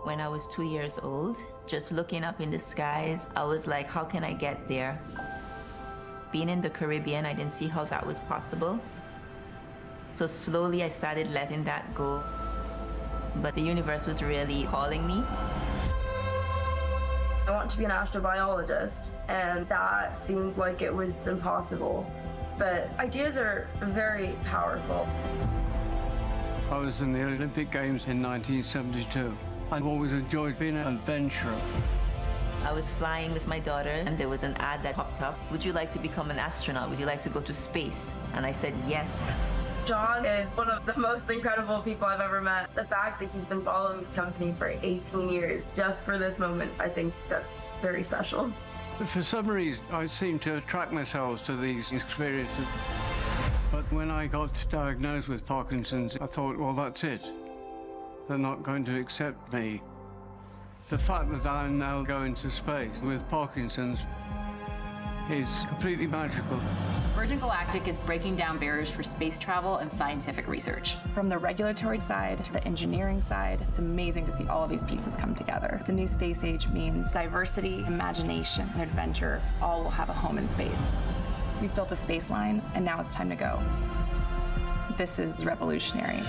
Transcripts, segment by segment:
When I was 2 years old, just looking up in the skies, I was like, how can I get there? Being in the Caribbean, I didn't see how that was possible. So slowly I started letting that go. But the universe was really calling me. I want to be an astrobiologist, and that seemed like it was impossible. But ideas are very powerful. I was in the Olympic Games in 1972. I've always enjoyed being an adventurer. I was flying with my daughter, and there was an ad that popped up. Would you like to become an astronaut? Would you like to go to space? And I said yes. John is one of the most incredible people I've ever met. The fact that he's been following this company for 18 years just for this moment, I think that's very special. For some reason, I seem to attract myself to these experiences. But when I got diagnosed with Parkinson's, I thought, well, that's it. They're not going to accept me. The fact that I'm now going to space with Parkinson's is completely magical. Virgin Galactic is breaking down barriers for space travel and scientific research. From the regulatory side to the engineering side, it's amazing to see all of these pieces come together. The new space age means diversity, imagination, and adventure all will have a home in space. We've built a space line, and now it's time to go. This is revolutionary.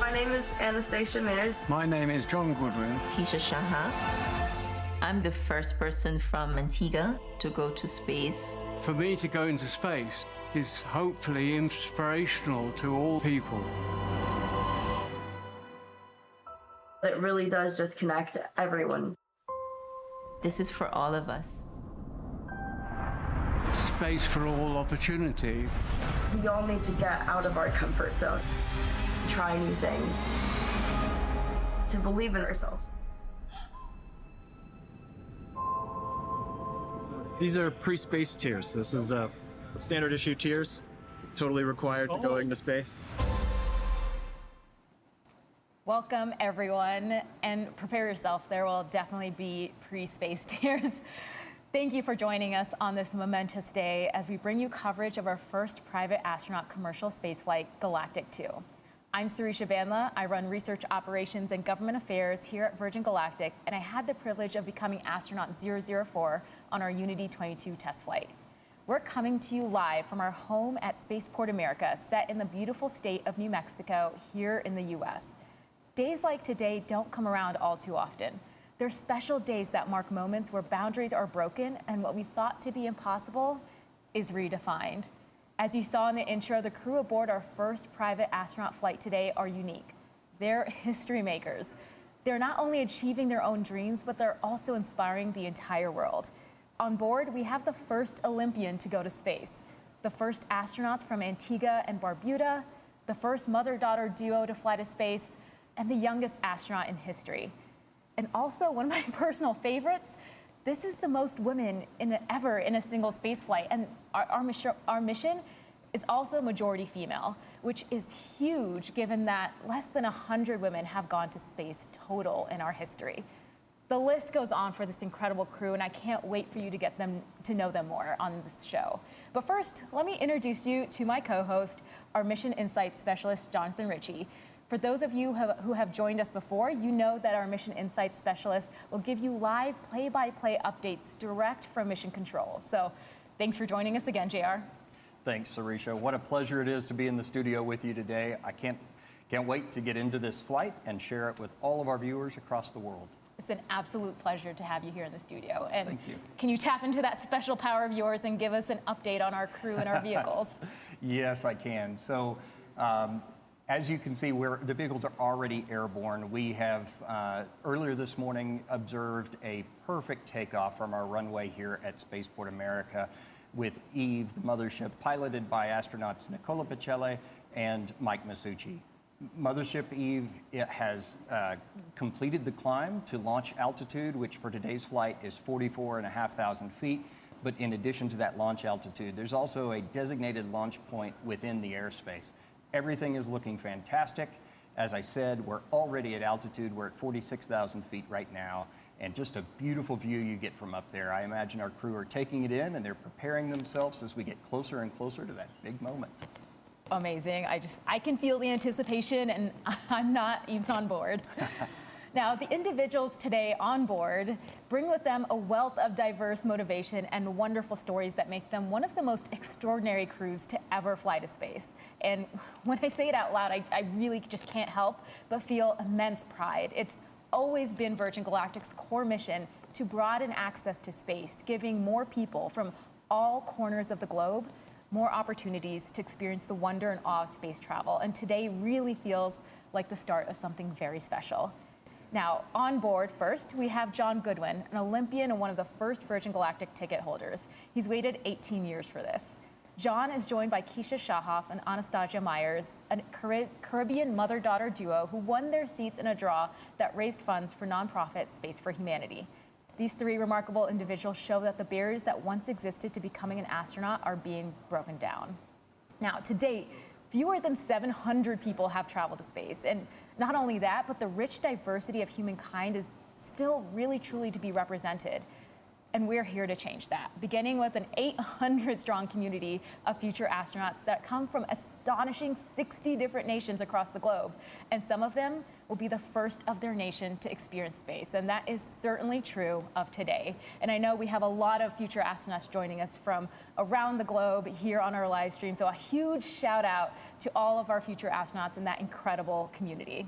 My name is Anastasia Mears. My name is John Goodwin. Keisha Shaha. I'm the first person from Antigua to go to space. For me to go into space is hopefully inspirational to all people. It really does just connect everyone. This is for all of us. Space for all opportunity. We all need to get out of our comfort zone, try new things, to believe in ourselves. These are pre-space tiers. This is standard issue tiers, totally required to go into space. Welcome, everyone, and prepare yourself. There will definitely be pre-space tears. Thank you for joining us on this momentous day as we bring you coverage of our first private astronaut commercial spaceflight, Galactic 2. I'm Sarisha Bandla. I run research operations and government affairs here at Virgin Galactic, and I had the privilege of becoming astronaut 004 on our Unity 22 test flight. We're coming to you live from our home at Spaceport America, set in the beautiful state of New Mexico here in the U.S. Days like today don't come around all too often. They're special days that mark moments where boundaries are broken and what we thought to be impossible is redefined. As you saw in the intro, the crew aboard our first private astronaut flight today are unique. They're history makers. They're not only achieving their own dreams, but they're also inspiring the entire world. On board, we have the first Olympian to go to space, the first astronauts from Antigua and Barbuda, the first mother-daughter duo to fly to space, and the youngest astronaut in history. And also, one of my personal favorites, this is the most women ever in a single space flight, and our mission is also majority female, which is huge given that less than 100 women have gone to space total in our history. The list goes on for this incredible crew, and I can't wait for you to get them to know them more on this show. But first, let me introduce you to my co-host, our Mission Insights Specialist, Jonathan Ritchie. For those of you who have joined us before, you know that our Mission Insights Specialist will give you live play-by-play updates direct from Mission Control. So thanks for joining us again, JR. Thanks, Sarisha. What a pleasure it is to be in the studio with you today. I can't wait to get into this flight and share it with all of our viewers across the world. It's an absolute pleasure to have you here in the studio. And thank you. Can you tap into that special power of yours and give us an update on our crew and our vehicles? Yes, I can. So, as you can see, the vehicles are already airborne. We have, earlier this morning, observed a perfect takeoff from our runway here at Spaceport America with Eve, the mothership, piloted by astronauts Nicola Pacelli and Mike Masucci. Mothership Eve has completed the climb to launch altitude, which for today's flight is 44,500 feet. But in addition to that launch altitude, there's also a designated launch point within the airspace. Everything is looking fantastic. As I said, we're already at altitude. We're at 46,000 feet right now, and just a beautiful view you get from up there. I imagine our crew are taking it in, and they're preparing themselves as we get closer and closer to that big moment. Amazing. I can feel the anticipation, and I'm not even on board. Now, the individuals today on board bring with them a wealth of diverse motivation and wonderful stories that make them one of the most extraordinary crews to ever fly to space. And when I say it out loud, I really just can't help but feel immense pride. It's always been Virgin Galactic's core mission to broaden access to space, giving more people from all corners of the globe more opportunities to experience the wonder and awe of space travel. And today really feels like the start of something very special. Now, on board first, we have John Goodwin, an Olympian and one of the first Virgin Galactic ticket holders. He's waited 18 years for this. John is joined by Keisha Shahoff and Anastasia Myers, a Caribbean mother-daughter duo who won their seats in a draw that raised funds for nonprofit Space for Humanity. These three remarkable individuals show that the barriers that once existed to becoming an astronaut are being broken down. Now, to date, fewer than 700 people have traveled to space. And not only that, but the rich diversity of humankind is still really truly to be represented. And we're here to change that, beginning with an 800-strong community of future astronauts that come from astonishing 60 different nations across the globe. And some of them will be the first of their nation to experience space. And that is certainly true of today. And I know we have a lot of future astronauts joining us from around the globe here on our live stream. So a huge shout out to all of our future astronauts in that incredible community.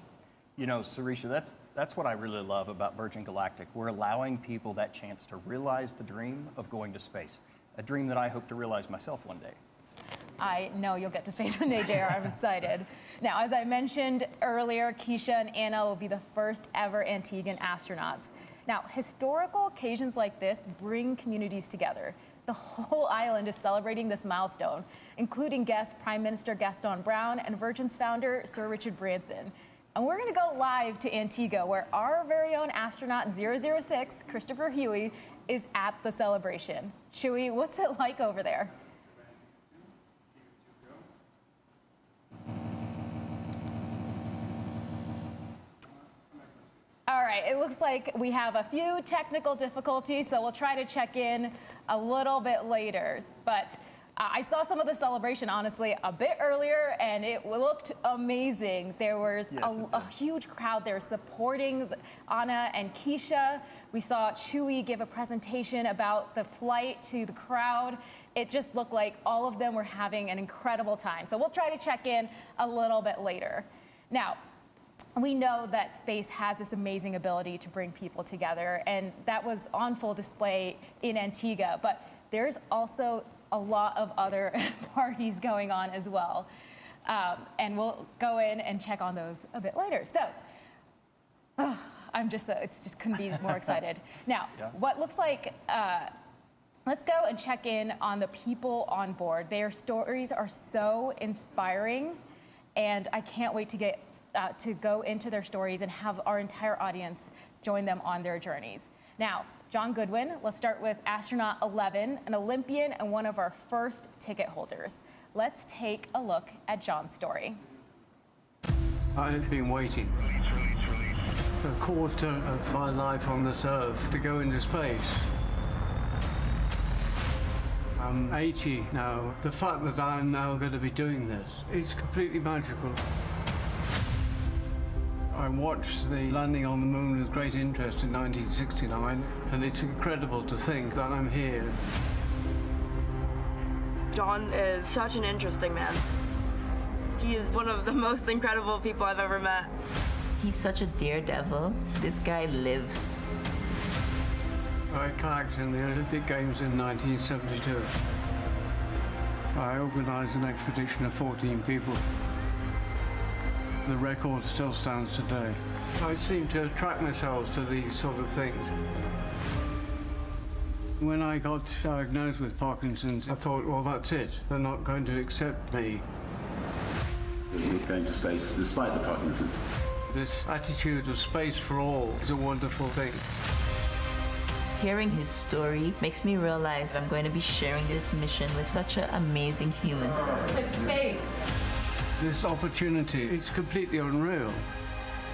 You know, Sarisha, that's what I really love about Virgin Galactic. We're allowing people that chance to realize the dream of going to space, a dream that I hope to realize myself one day. I know you'll get to space one day, JR. I'm excited. Now, as I mentioned earlier, Keisha and Anna will be the first ever Antiguan astronauts. Now, historical occasions like this bring communities together. The whole island is celebrating this milestone, including guest Prime Minister Gaston Brown and Virgin's founder, Sir Richard Branson. And we're going to go live to Antigua, where our very own astronaut 006, Christopher Huey, is at the celebration. Chewie, what's it like over there? All right, it looks like we have a few technical difficulties, so we'll try to check in a little bit later. But I saw some of the celebration, honestly, a bit earlier, and it looked amazing. There was a huge crowd there supporting Anna and Keisha. We saw Chewie give a presentation about the flight to the crowd. It just looked like all of them were having an incredible time. So we'll try to check in a little bit later. Now, we know that space has this amazing ability to bring people together, and that was on full display in Antigua. But there's also a lot of other parties going on as well. And we'll go in and check on those a bit later. So, it's just couldn't be more excited. Now, what looks like, let's go and check in on the people on board. Their stories are so inspiring, and I can't wait to get to go into their stories and have our entire audience join them on their journeys. Now, John Goodwin, let's start with astronaut 11, an Olympian and one of our first ticket holders. Let's take a look at John's story. I've been waiting a quarter of my life on this Earth to go into space. I'm 80 now. The fact that I'm now going to be doing this, it's completely magical. I watched the landing on the moon with great interest in 1969, and it's incredible to think that I'm here. John is such an interesting man. He is one of the most incredible people I've ever met. He's such a daredevil. This guy lives. I kayaked in the Olympic Games in 1972. I organized an expedition of 14 people. The record still stands today. I seem to attract myself to these sort of things. When I got diagnosed with Parkinson's, I thought, well, that's it. They're not going to accept me. We're going to space despite the Parkinson's. This attitude of space for all is a wonderful thing. Hearing his story makes me realize I'm going to be sharing this mission with such an amazing human. To space. This opportunity is completely unreal.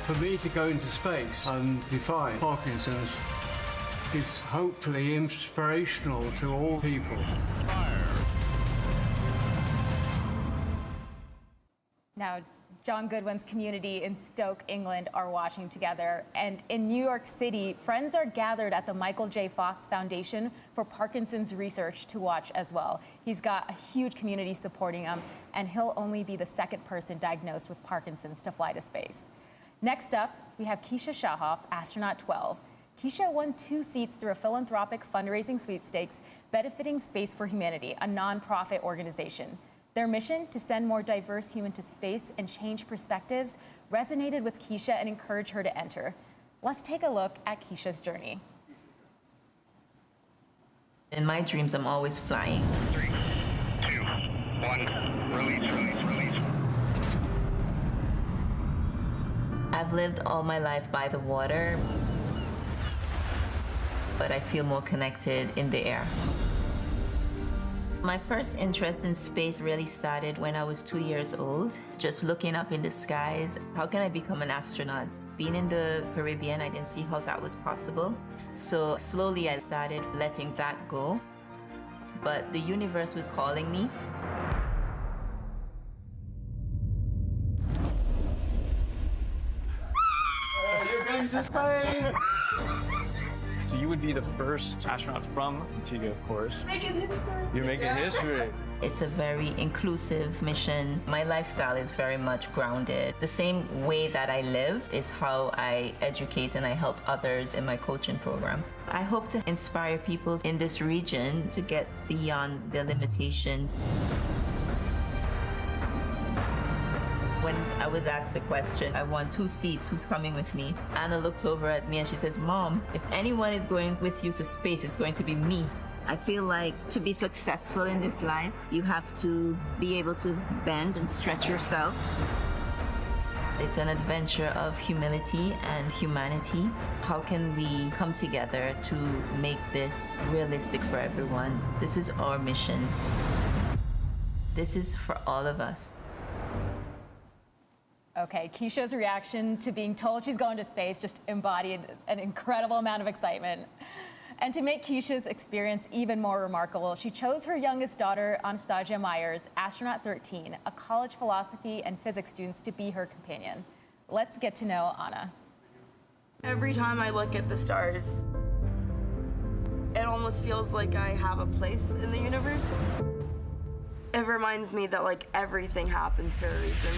For me to go into space and defy Parkinson's is hopefully inspirational to all people. Now, John Goodwin's community in Stoke, England are watching together. And in New York City, friends are gathered at the Michael J. Fox Foundation for Parkinson's Research to watch as well. He's got a huge community supporting him, and he'll only be the second person diagnosed with Parkinson's to fly to space. Next up, we have Keisha Shahoff, astronaut 12. Keisha won 2 seats through a philanthropic fundraising sweepstakes benefiting Space for Humanity, a nonprofit organization. Their mission to send more diverse humans to space and change perspectives resonated with Keisha and encouraged her to enter. Let's take a look at Keisha's journey. In my dreams, I'm always flying. 3, 2, 1, release. I've lived all my life by the water, but I feel more connected in the air. My first interest in space really started when I was 2 years old, just looking up in the skies. How can I become an astronaut? Being in the Caribbean, I didn't see how that was possible. So slowly I started letting that go. But the universe was calling me. You're going to space! So you would be the first astronaut from Antigua, of course. Making history. You're making history. It's a very inclusive mission. My lifestyle is very much grounded. The same way that I live is how I educate and I help others in my coaching program. I hope to inspire people in this region to get beyond their limitations. When I was asked the question, I won 2 seats, who's coming with me? Anna looked over at me and she says, Mom, if anyone is going with you to space, it's going to be me. I feel like to be successful in this life, you have to be able to bend and stretch yourself. It's an adventure of humility and humanity. How can we come together to make this realistic for everyone? This is our mission. This is for all of us. Okay, Keisha's reaction to being told she's going to space just embodied an incredible amount of excitement. And to make Keisha's experience even more remarkable, she chose her youngest daughter, Anastasia Myers, astronaut 13, a college philosophy and physics student, to be her companion. Let's get to know Anna. Every time I look at the stars, it almost feels like I have a place in the universe. It reminds me that like everything happens for a reason.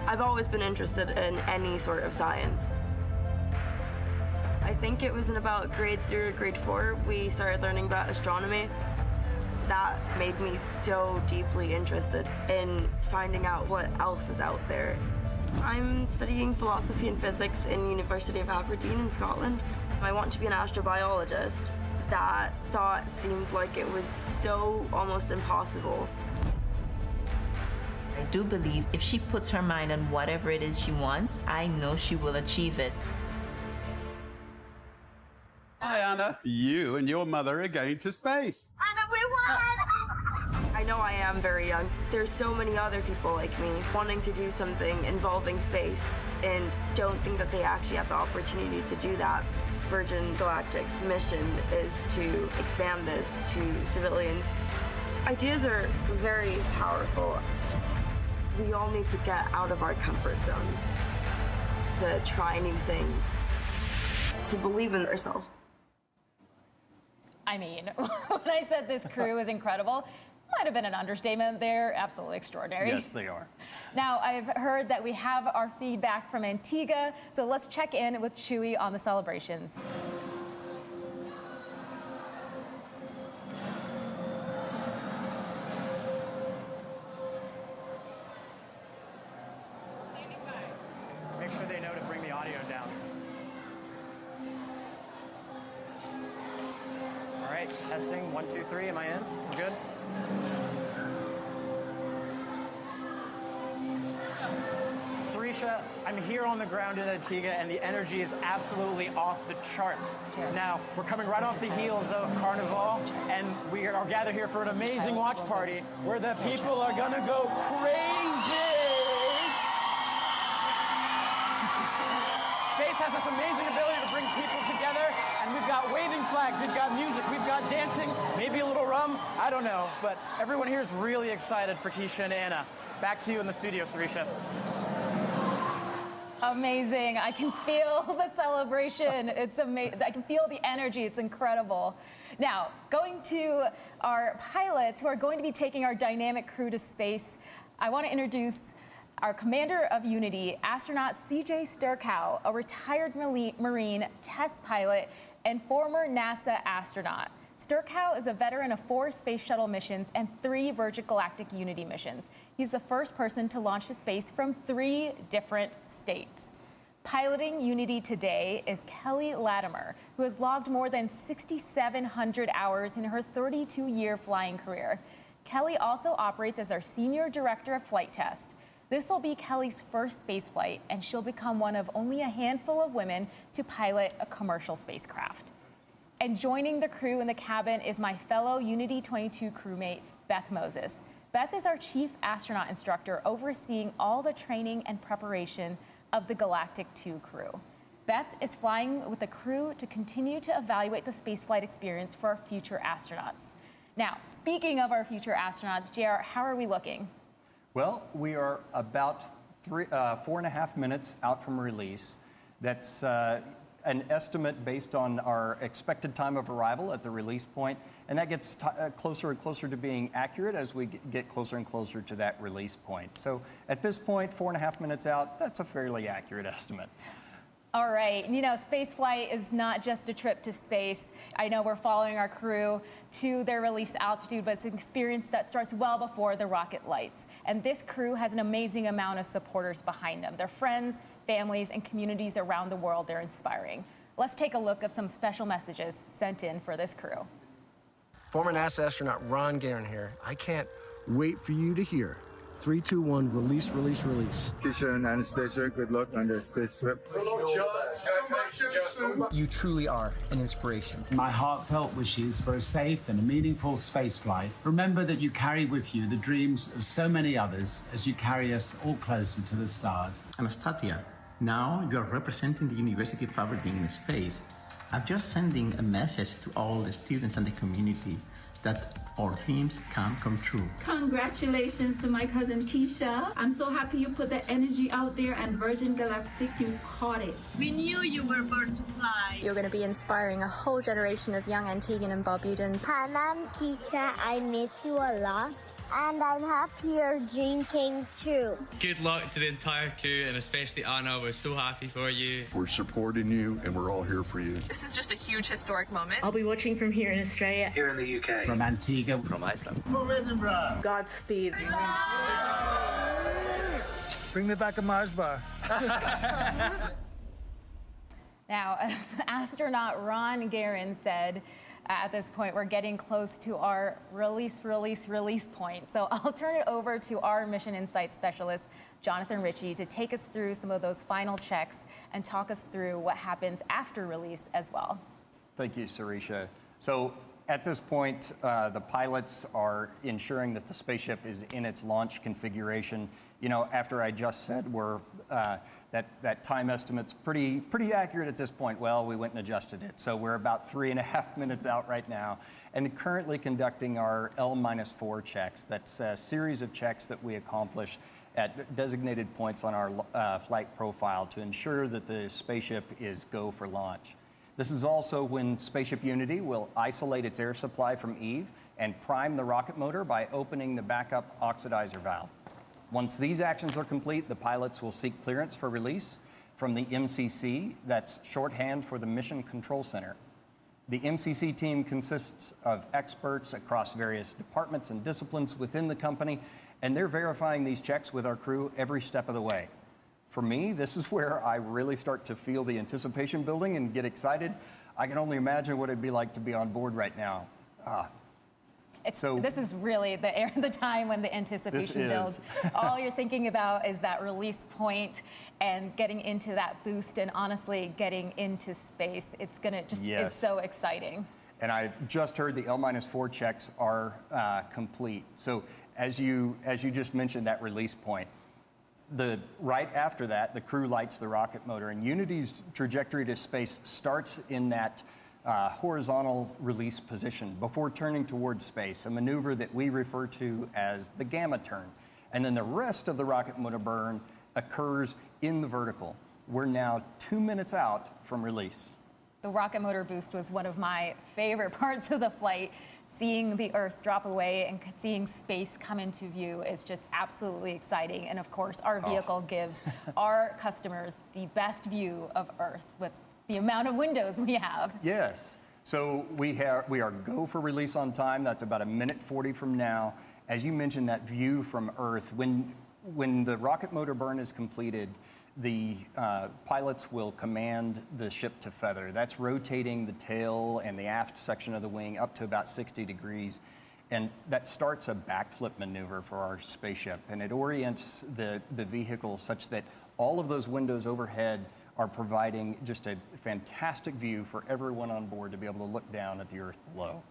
I've always been interested in any sort of science. I think it was in about grade 3 or grade 4 we started learning about astronomy. That made me so deeply interested in finding out what else is out there. I'm studying philosophy and physics in University of Aberdeen in Scotland. I want to be an astrobiologist. That thought seemed like it was so almost impossible. I do believe if she puts her mind on whatever it is she wants, I know she will achieve it. Hi, Anna. You and your mother are going to space. Anna, we won! I know I am very young. There's so many other people like me wanting to do something involving space and don't think that they actually have the opportunity to do that. Virgin Galactic's mission is to expand this to civilians. Ideas are very powerful. We all need to get out of our comfort zone, to try new things, to believe in ourselves. I mean, when I said this crew is incredible, might have been an understatement. They're absolutely extraordinary. Yes, they are. Now, I've heard that we have our feedback from Antigua, so let's check in with Chewie on the celebrations. Make sure they know to bring the audio down. All right, testing. 1, 2, 3. Am I in? We're good? Sarisha, I'm here on the ground in Antigua, and the energy is absolutely off the charts. Now, we're coming right off the heels of Carnival, and we are gathered here for an amazing watch party where the people are gonna go crazy. Space has this amazing ability to bring people together, and we've got waving flags, we've got music, we've got dancing, maybe a little rum, I don't know, but everyone here is really excited for Keisha and Anna. Back to you in the studio, Sarisha. Amazing. I can feel the celebration. It's amazing. I can feel the energy. It's incredible. Now, going to our pilots who are going to be taking our dynamic crew to space, I want to introduce our commander of Unity, astronaut CJ Sturkow, a retired Marine test pilot and former NASA astronaut. Sturkow is a veteran of 4 space shuttle missions and 3 Virgin Galactic Unity missions. He's the first person to launch to space from 3 different states. Piloting Unity today is Kelly Latimer, who has logged more than 6,700 hours in her 32-year flying career. Kelly also operates as our Senior Director of Flight Test. This will be Kelly's first space flight, and she'll become one of only a handful of women to pilot a commercial spacecraft. And joining the crew in the cabin is my fellow Unity 22 crewmate, Beth Moses. Beth is our chief astronaut instructor, overseeing all the training and preparation of the Galactic 2 crew. Beth is flying with the crew to continue to evaluate the spaceflight experience for our future astronauts. Now, speaking of our future astronauts, JR, how are we looking? Well, we are about 4.5 minutes out from release. That's an estimate based on our expected time of arrival at the release point, and that gets closer and closer to being accurate as we get closer and closer to that release point. So at this point, 4.5 minutes out, that's a fairly accurate estimate. All right, you know, spaceflight is not just a trip to space. I know we're following our crew to their release altitude, but it's an experience that starts well before the rocket lights. And this crew has an amazing amount of supporters behind them. Their friends, families, and communities around the world they're inspiring. Let's take a look at some special messages sent in for this crew. Former NASA astronaut Ron Guerin here. I can't wait for you to hear. 3, 2, 1, release, release, release. Keisha and Anastasia, good luck on their space trip. Hello, John. You truly are an inspiration. My heartfelt wishes for a safe and a meaningful spaceflight. Remember that you carry with you the dreams of so many others as you carry us all closer to the stars. Anastasia, now you are representing the University of Aberdeen in space. I'm just sending a message to all the students and the community that our dreams can come true. Congratulations to my cousin Keisha. I'm so happy you put the energy out there, and Virgin Galactic, you caught it. We knew you were born to fly. You're going to be inspiring a whole generation of young Antiguan and Barbudans. Hi, I'm Keisha. I miss you a lot. And I'm happy your dream came true. Good luck to the entire crew, and especially Anna. We're so happy for you. We're supporting you, and we're all here for you. This is just a huge historic moment. I'll be watching from here in Australia. Here in the UK. From Antigua. From Iceland. From Edinburgh. Godspeed. Bring me back a Mars bar. Now, as astronaut Ron Guerin said, at this point, we're getting close to our release point. So I'll turn it over to our Mission Insight specialist, Jonathan Ritchie, to take us through some of those final checks and talk us through what happens after release as well. Thank you, Sarisha. So at this point, the pilots are ensuring that the spaceship is in its launch configuration. You know, after I just said that time estimate's pretty accurate at this point. Well, we went and adjusted it. So we're about 3.5 minutes out right now, and currently conducting our L-4 checks. That's a series of checks that we accomplish at designated points on our flight profile to ensure that the spaceship is go for launch. This is also when Spaceship Unity will isolate its air supply from Eve and prime the rocket motor by opening the backup oxidizer valve. Once these actions are complete, the pilots will seek clearance for release from the MCC, that's shorthand for the Mission Control Center. The MCC team consists of experts across various departments and disciplines within the company, and they're verifying these checks with our crew every step of the way. For me, this is where I really start to feel the anticipation building and get excited. I can only imagine what it'd be like to be on board right now. This is really the time when the anticipation builds. All you're thinking about is that release point and getting into that boost, and honestly, getting into space. It's gonna just, it's so exciting. And I just heard the L-4 checks are complete. So as you just mentioned, that release point, right after that, the crew lights the rocket motor, and Unity's trajectory to space starts in that horizontal release position before turning towards space, a maneuver that we refer to as the gamma turn. And then the rest of the rocket motor burn occurs in the vertical. We're now 2 minutes out from release. The rocket motor boost was one of my favorite parts of the flight. Seeing the Earth drop away and seeing space come into view is just absolutely exciting. And of course, our vehicle gives our customers the best view of Earth with the amount of windows we have. Yes. So we are go for release on time. That's about 1:40 from now. As you mentioned, that view from Earth, when the rocket motor burn is completed, the pilots will command the ship to feather. That's rotating the tail and the aft section of the wing up to about 60 degrees. And that starts a backflip maneuver for our spaceship. And it orients the vehicle such that all of those windows overhead are providing just a fantastic view for everyone on board to be able to look down at the Earth below.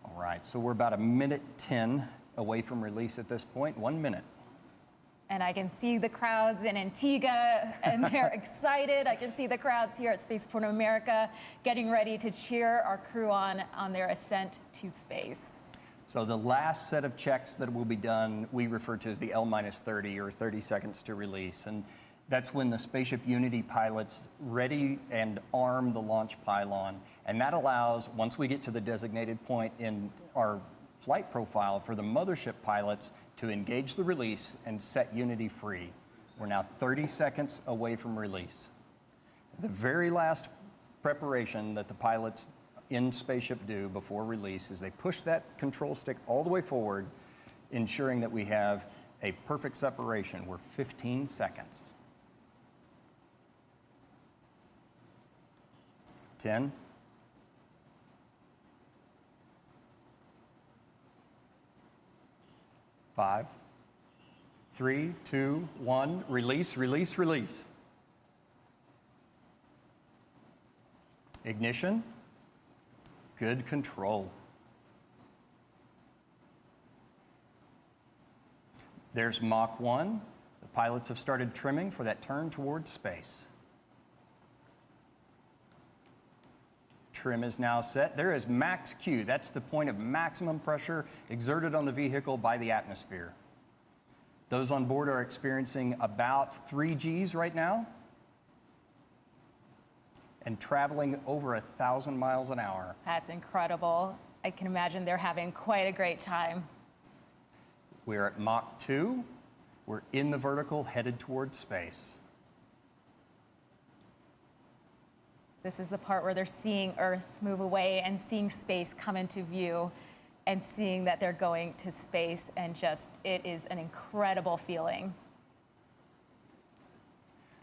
All right, so we're about 1:10 away from release at this point, 1 minute. And I can see the crowds in Antigua, and they're excited. I can see the crowds here at Spaceport America getting ready to cheer our crew on their ascent to space. So the last set of checks that will be done, we refer to as the L-30, or 30 seconds to release. And that's when the Spaceship Unity pilots ready and arm the launch pylon. And that allows, once we get to the designated point in our flight profile, for the mothership pilots to engage the release and set Unity free. We're now 30 seconds away from release. The very last preparation that the pilots in spaceship do before release is they push that control stick all the way forward, ensuring that we have a perfect separation. We're 15 seconds. 10. 5, 3, 2, 1, release, release, release. Ignition. Good control. There's Mach 1. The pilots have started trimming for that turn towards space. Trim is now set. There is max Q. That's the point of maximum pressure exerted on the vehicle by the atmosphere. Those on board are experiencing about 3 Gs right now and traveling over 1,000 miles an hour. That's incredible. I can imagine they're having quite a great time. We're at Mach 2. We're in the vertical, headed towards space. This is the part where they're seeing Earth move away and seeing space come into view and seeing that they're going to space, and just, it is an incredible feeling.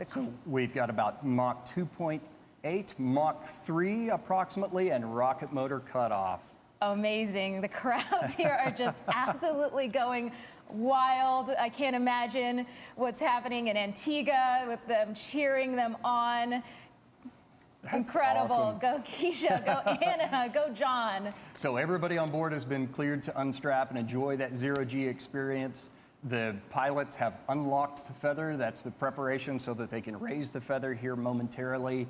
So we've got about Mach 2.8, Mach 3 approximately, and rocket motor cutoff. Amazing. The crowds here are just absolutely going wild. I can't imagine what's happening in Antigua with them cheering them on. That's incredible. Awesome. Go Keisha, go Anna, go John. So everybody on board has been cleared to unstrap and enjoy that zero-G experience. The pilots have unlocked the feather. That's the preparation so that they can raise the feather here momentarily.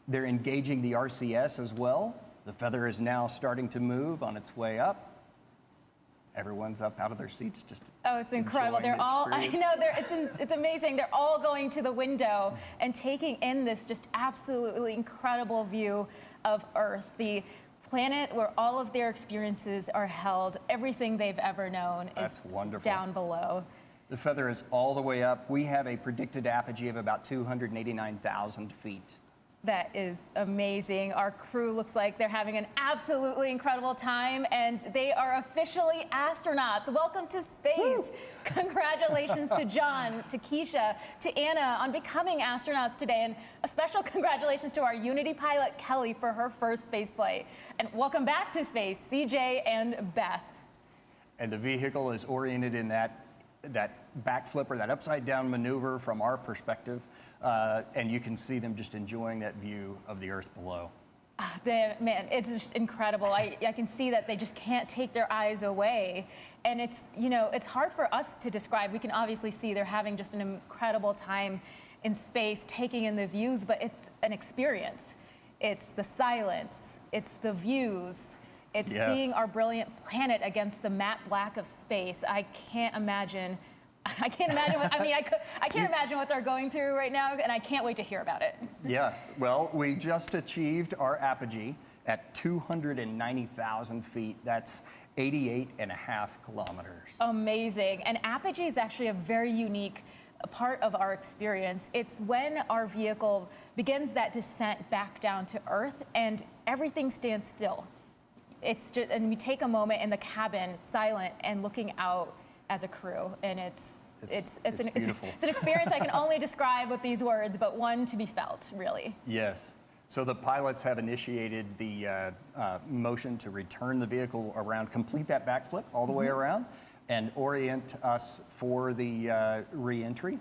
They're engaging the RCS as well. The feather is now starting to move on its way up. Everyone's up out of their seats, just it's incredible. They're all, I know, it's amazing. They're all going to the window and taking in this just absolutely incredible view of Earth, the planet where all of their experiences are held. Everything they've ever known is down below. The feather is all the way up. We have a predicted apogee of about 289,000 feet. That is amazing. Our crew looks like they're having an absolutely incredible time, and they are officially astronauts. Welcome to space. Woo. Congratulations to John, to Keisha, to Anna on becoming astronauts today, and a special congratulations to our Unity pilot, Kelly, for her first space flight. And welcome back to space, CJ and Beth. And the vehicle is oriented in that backflip or that upside down maneuver from our perspective. And you can see them just enjoying that view of the Earth below. Man, it's just incredible. I can see that they just can't take their eyes away. And it's, it's hard for us to describe. We can obviously see they're having just an incredible time in space, taking in the views, but it's an experience. It's the silence, it's the views, it's seeing our brilliant planet against the matte black of space. I can't imagine what, I can't imagine what they're going through right now, and I can't wait to hear about it. Yeah, well, we just achieved our apogee at 290,000 feet. That's 88.5 kilometers. Amazing. And apogee is actually a very unique part of our experience. It's when our vehicle begins that descent back down to Earth and everything stands still. It's just, and we take a moment in the cabin, silent and looking out as a crew, and it's an experience I can only describe with these words, but one to be felt, really. Yes. So the pilots have initiated the motion to return the vehicle around, complete that backflip all the way around, and orient us for the re-entry.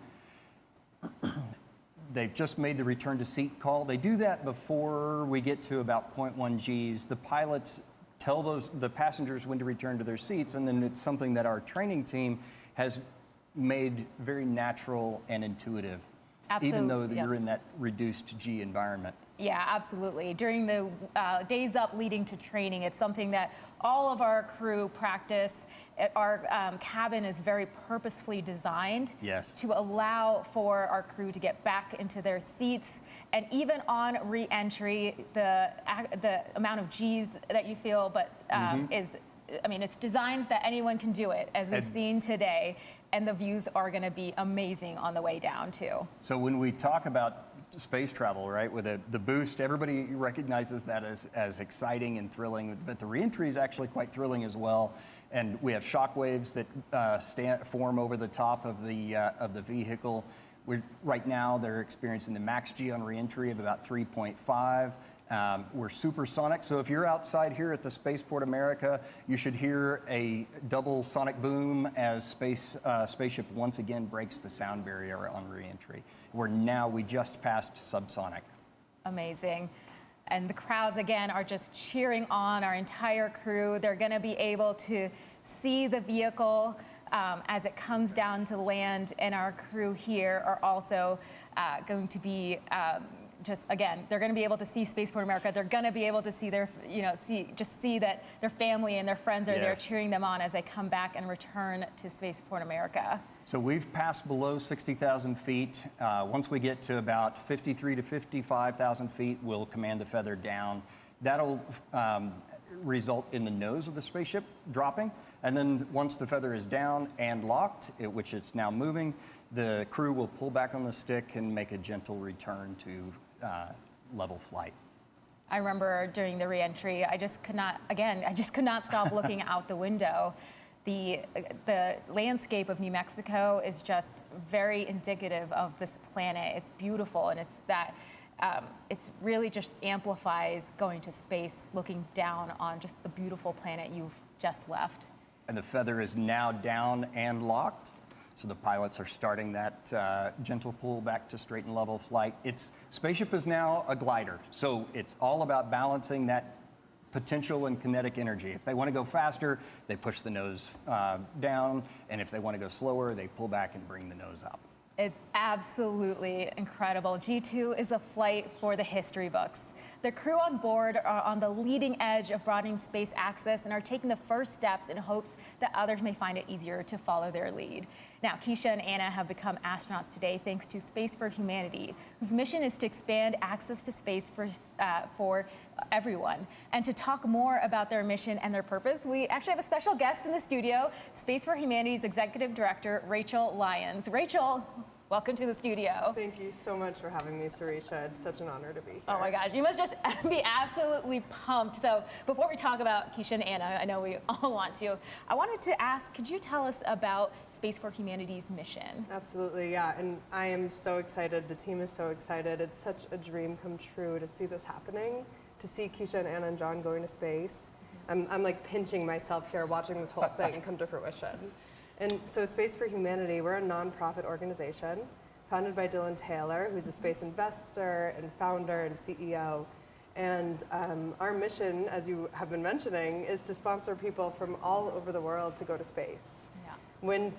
They've just made the return to seat call. They do that before we get to about 0.1 Gs. The pilots tell the passengers when to return to their seats, and then it's something that our training team has made very natural and intuitive, even though you're in that reduced G environment. Yeah, absolutely. During the days up leading to training, it's something that all of our crew practice. Our cabin is very purposefully designed to allow for our crew to get back into their seats. And even on re-entry, the amount of G's that you feel, but it's designed that anyone can do it, as we've seen today. And the views are going to be amazing on the way down, too. So when we talk about space travel, right, with the boost, everybody recognizes that as exciting and thrilling, but the re-entry is actually quite thrilling as well. And we have shock waves that form over the top of the vehicle. Right now, they're experiencing the max G on re-entry of about 3.5. We're supersonic, so if you're outside here at the Spaceport America, you should hear a double sonic boom as spaceship once again breaks the sound barrier on re-entry. We just passed subsonic. Amazing. And the crowds, again, are just cheering on our entire crew. They're going to be able to see the vehicle as it comes down to land, and our crew here are also going to be they're going to be able to see Spaceport America. They're going to be able to see their, see that their family and their friends are there cheering them on as they come back and return to Spaceport America. So we've passed below 60,000 feet. Once we get to about 53 to 55,000 feet, we'll command the feather down. That'll result in the nose of the spaceship dropping. And then once the feather is down and locked, which it's now moving, the crew will pull back on the stick and make a gentle return to level flight. I remember during the re-entry, I just could not stop looking out the window. The landscape of New Mexico is just very indicative of this planet. It's beautiful, and it's really just amplifies going to space, looking down on just the beautiful planet you've just left. And the feather is now down and locked. So the pilots are starting that gentle pull back to straight and level flight. Spaceship is now a glider. So it's all about balancing that potential and kinetic energy. If they want to go faster, they push the nose down. And if they want to go slower, they pull back and bring the nose up. It's absolutely incredible. G2 is a flight for the history books. The crew on board are on the leading edge of broadening space access and are taking the first steps in hopes that others may find it easier to follow their lead. Now, Keisha and Anna have become astronauts today thanks to Space for Humanity, whose mission is to expand access to space for everyone. And to talk more about their mission and their purpose, we actually have a special guest in the studio, Space for Humanity's Executive Director, Rachel Lyons. Rachel, welcome to the studio. Thank you so much for having me, Sarisha. It's such an honor to be here. Oh my gosh, you must just be absolutely pumped. So before we talk about Keisha and Anna, I know we all want to, I wanted to ask, could you tell us about Space for Humanity's mission? Absolutely, yeah, and I am so excited. The team is so excited. It's such a dream come true to see this happening, to see Keisha and Anna and John going to space. I'm like pinching myself here watching this whole thing come to fruition. And so Space for Humanity, we're a nonprofit organization founded by Dylan Taylor, who's a space investor and founder and CEO. And our mission, as you have been mentioning, is to sponsor people from all over the world to go to space. Yeah.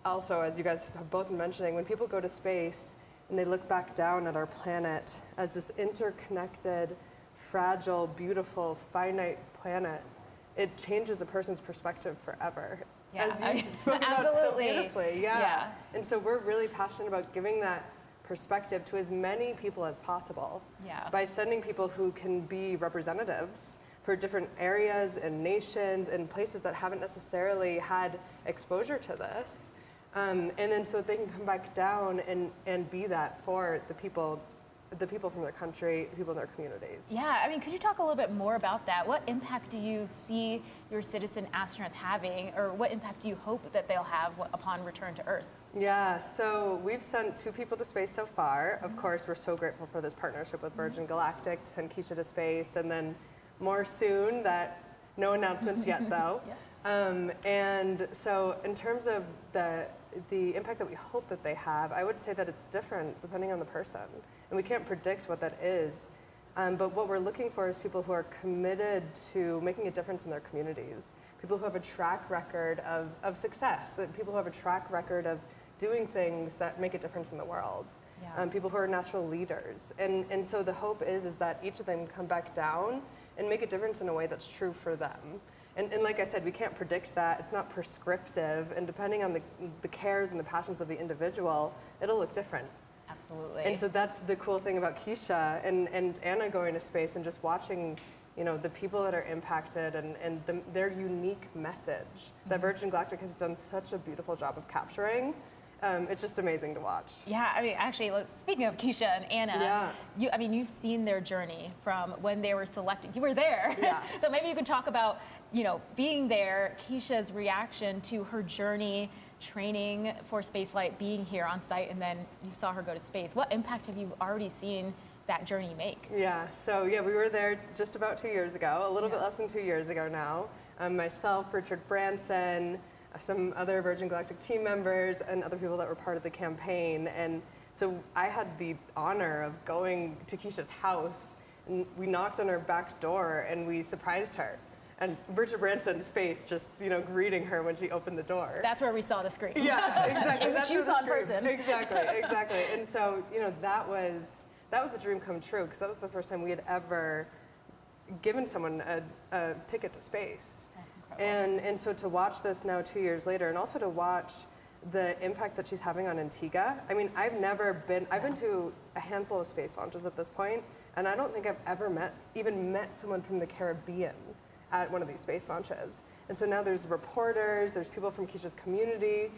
Also, as you guys have both been mentioning, when people go to space and they look back down at our planet as this interconnected, fragile, beautiful, finite planet, it changes a person's perspective forever. Yeah, as you spoke about so beautifully, yeah. And so we're really passionate about giving that perspective to as many people as possible by sending people who can be representatives for different areas and nations and places that haven't necessarily had exposure to this. And then so they can come back down and be that for the people from their country, the people in their communities. Yeah, I mean, could you talk a little bit more about that? What impact do you see your citizen astronauts having, or what impact do you hope that they'll have upon return to Earth? Yeah, so we've sent 2 people to space so far. Of course, we're so grateful for this partnership with Virgin Galactic to send Keisha to space, and then more soon, that no announcements yet though. And so in terms of the impact that we hope that they have, I would say that it's different depending on the person. And we can't predict what that is. But what we're looking for is people who are committed to making a difference in their communities, people who have a track record of success, people who have a track record of doing things that make a difference in the world, people who are natural leaders. And so the hope is that each of them come back down and make a difference in a way that's true for them. And like I said, we can't predict that. It's not prescriptive. And depending on the cares and the passions of the individual, it'll look different. Absolutely. And so that's the cool thing about Keisha and Anna going to space and just watching, the people that are impacted and their unique message that Virgin Galactic has done such a beautiful job of capturing. It's just amazing to watch. Yeah, I mean, actually, speaking of Keisha and Anna, you've seen their journey from when they were selected. You were there. Yeah. So maybe you could talk about, being there, Keisha's reaction to her journey, training for spaceflight, being here on site, and then you saw her go to space. What impact have you already seen that journey make? Yeah, so we were there just about 2 years ago, a little bit less than 2 years ago now. Myself, Richard Branson, some other Virgin Galactic team members, and other people that were part of the campaign. And so I had the honor of going to Keisha's house And we knocked on her back door and we surprised her. And Bridget Branson's face just, greeting her when she opened the door. That's where we saw the screen. Yeah, exactly. That's you saw in person. Exactly. And so, that was a dream come true, because that was the first time we had ever given someone a ticket to space. That's incredible. And so to watch this now 2 years later, and also to watch the impact that she's having on Antigua. I mean, I've been to a handful of space launches at this point, and I don't think I've ever met someone from the Caribbean at one of these space launches. And so now there's reporters, there's people from Keisha's community,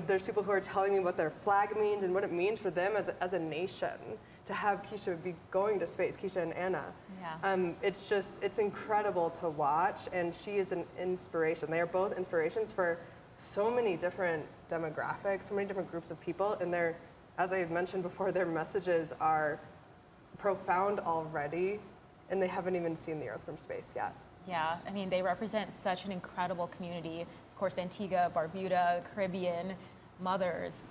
there's people who are telling me what their flag means and what it means for them as a nation to have Keisha be going to space, Keisha and Anna. Yeah. It's incredible to watch, and she is an inspiration. They are both inspirations for so many different demographics, so many different groups of people, and as I mentioned before, their messages are profound already, and they haven't even seen the Earth from space yet. Yeah, I mean, they represent such an incredible community. Of course, Antigua, Barbuda, Caribbean, mothers,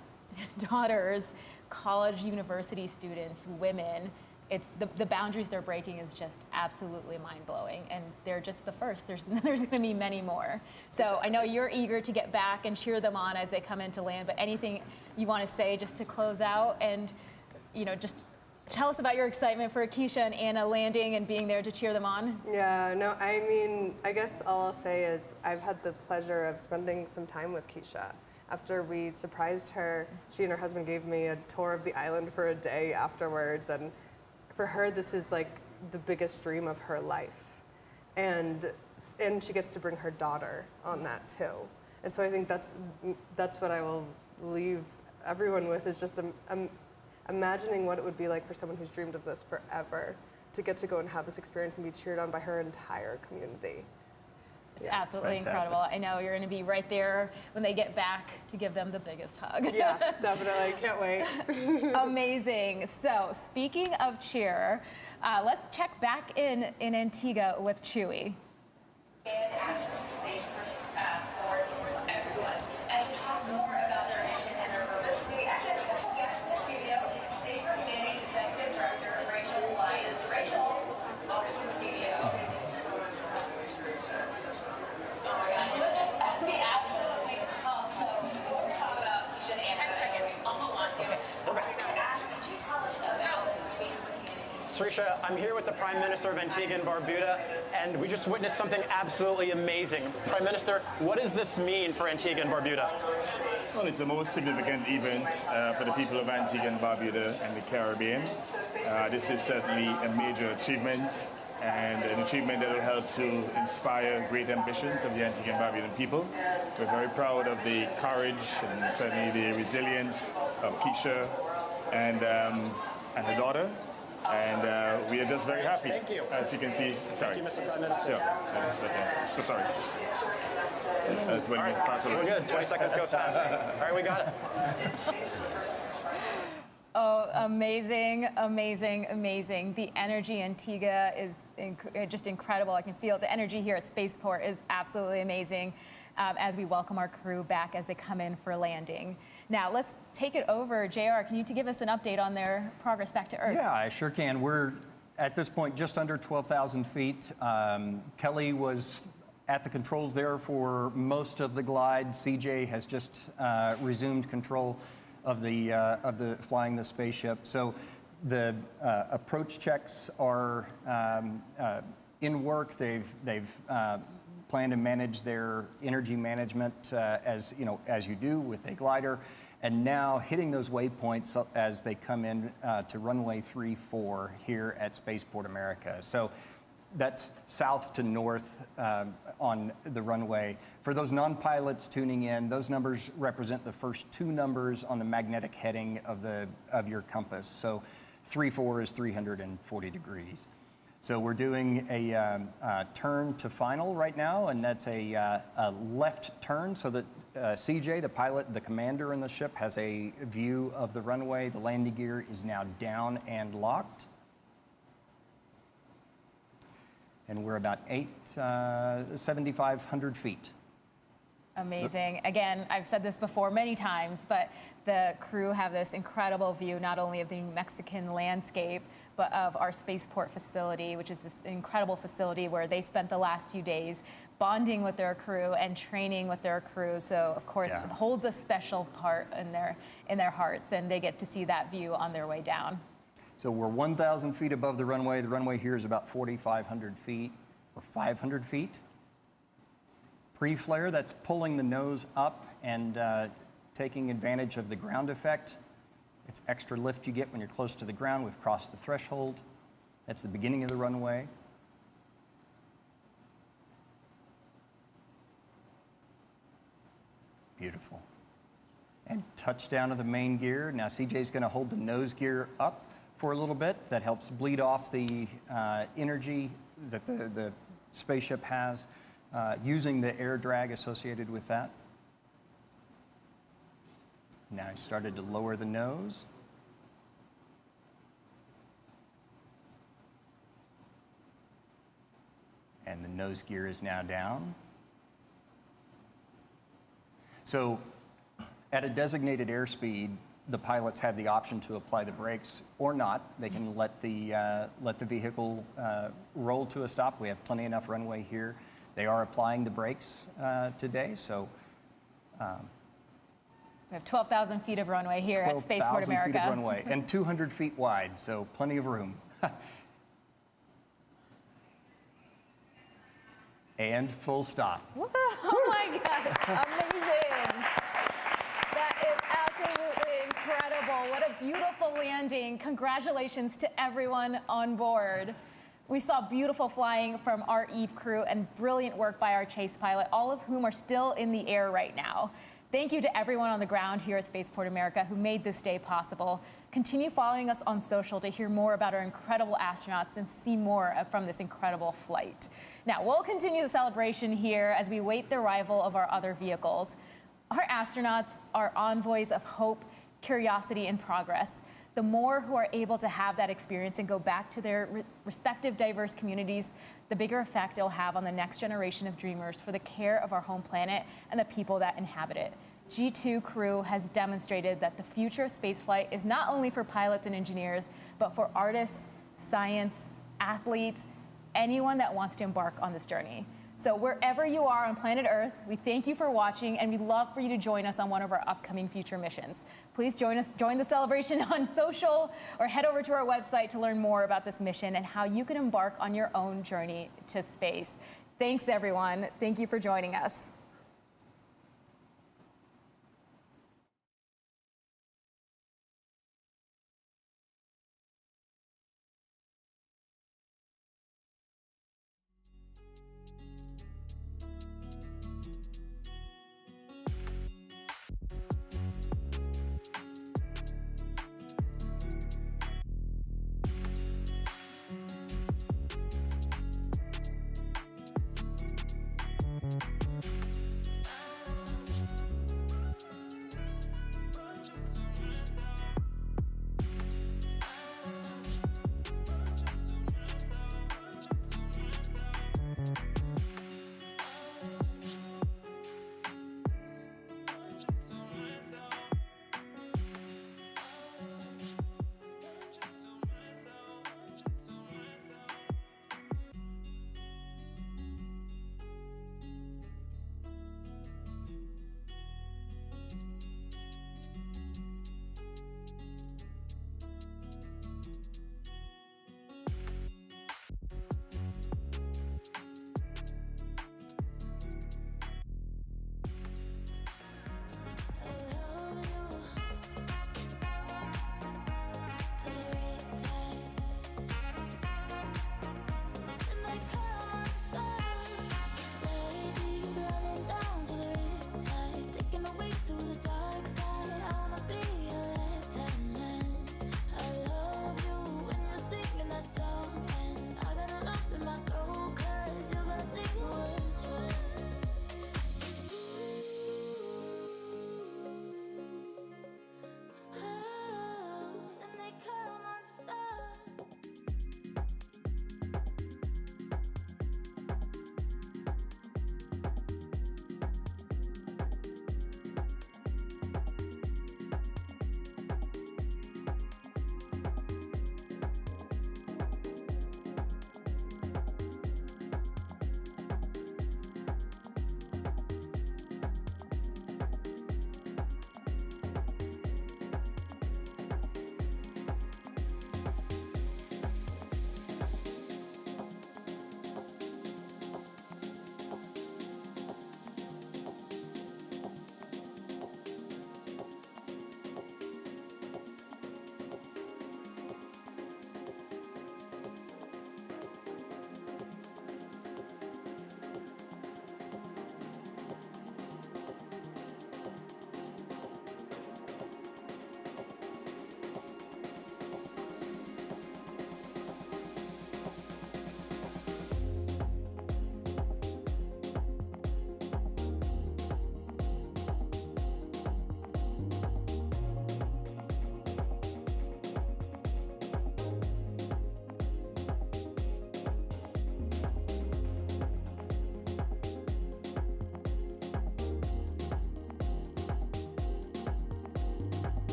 daughters, college, university students, women. It's the boundaries they're breaking is just absolutely mind-blowing, and they're just the first. There's going to be many more. So I know you're eager to get back and cheer them on as they come into land, but anything you want to say just to close out and, just tell us about your excitement for Keisha and Anna landing and being there to cheer them on. Yeah, no, I mean, I guess all I'll say is I've had the pleasure of spending some time with Keisha. After we surprised her, she and her husband gave me a tour of the island for a day afterwards, and for her, this is like the biggest dream of her life. And she gets to bring her daughter on that too. And so I think that's what I will leave everyone with, is just imagining what it would be like for someone who's dreamed of this forever to get to go and have this experience and be cheered on by her entire community. It's absolutely incredible. I know you're going to be right there when they get back to give them the biggest hug. Yeah, definitely. Can't wait. Amazing. So, speaking of cheer, let's check back in Antigua with Chewy. Access to space for everyone. And to talk more about their mission and their purpose, we actually have a special guest in the studio, Space for Humanity's Executive Director, Rachel Lyons. Rachel, welcome to the studio. Oh my God, you must just be absolutely pumped. So before we talk about Keisha and Anna, we all want to, ask, could you tell us about Space for Humanity? Srisha, I'm here with the Prime Minister of Antigua and Barbuda, and we just witnessed something absolutely amazing. Prime Minister, what does this mean for Antigua and Barbuda? Well, it's the most significant event for the people of Antigua and Barbuda and the Caribbean. This is certainly a major achievement, and an achievement that will help to inspire great ambitions of the Antigua and Barbudan people. We're very proud of the courage and certainly the resilience of Keisha and her daughter. And we are just very happy. Thank you. As you can see, sorry. Thank you, Mr. Prime Minister. Yeah, so sorry. 20 minutes past. We're good. 20 seconds goes fast. All right, we got it. Oh, amazing, amazing, amazing. The energy in Antigua is just incredible. I can feel it. The energy here at Spaceport is absolutely amazing as we welcome our crew back as they come in for landing. Now, let's take it over. JR, can you give us an update on their progress back to Earth? Yeah, I sure can. We're, at this point, just under 12,000 feet. Kelly was at the controls there for most of the glide. CJ has just resumed control of the flying the spaceship. So the approach checks are in work. They've planned to manage their energy management as you do with a glider, and now hitting those waypoints as they come in to runway 34 here at Spaceport America. So that's south to north on the runway. For those non-pilots tuning in, those numbers represent the first two numbers on the magnetic heading of your compass. So 34 is 340 degrees. So we're doing a turn to final right now, and that's a left turn so that CJ, the pilot, the commander in the ship, has a view of the runway. The landing gear is now down and locked. And we're about 7,500 feet. Amazing. Again, I've said this before many times, but the crew have this incredible view, not only of the Mexican landscape, but of our spaceport facility, which is this incredible facility where they spent the last few days bonding with their crew and training with their crew. So, of course, it holds a special part in their hearts, and they get to see that view on their way down. So we're 1,000 feet above the runway. The runway here is about 4,500 feet or 500 feet. Pre-flare, that's pulling the nose up and taking advantage of the ground effect. It's extra lift you get when you're close to the ground. We've crossed the threshold. That's the beginning of the runway. Beautiful. And touchdown of the main gear. Now CJ's going to hold the nose gear up for a little bit. That helps bleed off the energy that the spaceship has, using the air drag associated with that. Now he started to lower the nose. And the nose gear is now down. So at a designated airspeed, the pilots have the option to apply the brakes or not. They can let the vehicle roll to a stop. We have plenty enough runway here. They are applying the brakes today, so. We have 12,000 feet of runway here at Spaceport America. 12,000 feet of runway and 200 feet wide, so plenty of room. And full stop. Woo! Oh my gosh, amazing. That is absolutely incredible. What a beautiful landing. Congratulations to everyone on board. We saw beautiful flying from our Eve crew and brilliant work by our chase pilot, all of whom are still in the air right now. Thank you to everyone on the ground here at Spaceport America who made this day possible. Continue following us on social to hear more about our incredible astronauts and see more from this incredible flight. Now, we'll continue the celebration here as we wait the arrival of our other vehicles. Our astronauts are envoys of hope, curiosity, and progress. The more who are able to have that experience and go back to their respective diverse communities, the bigger effect it'll have on the next generation of dreamers for the care of our home planet and the people that inhabit it. G2 crew has demonstrated that the future of spaceflight is not only for pilots and engineers, but for artists, science, athletes, anyone that wants to embark on this journey. So wherever you are on planet Earth, we thank you for watching, and we'd love for you to join us on one of our upcoming future missions. Please join the celebration on social, or head over to our website to learn more about this mission and how you can embark on your own journey to space. Thanks, everyone. Thank you for joining us.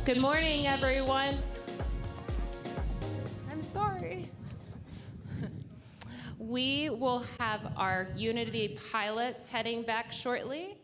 Good morning, everyone. I'm sorry. We will have our Unity pilots heading back shortly.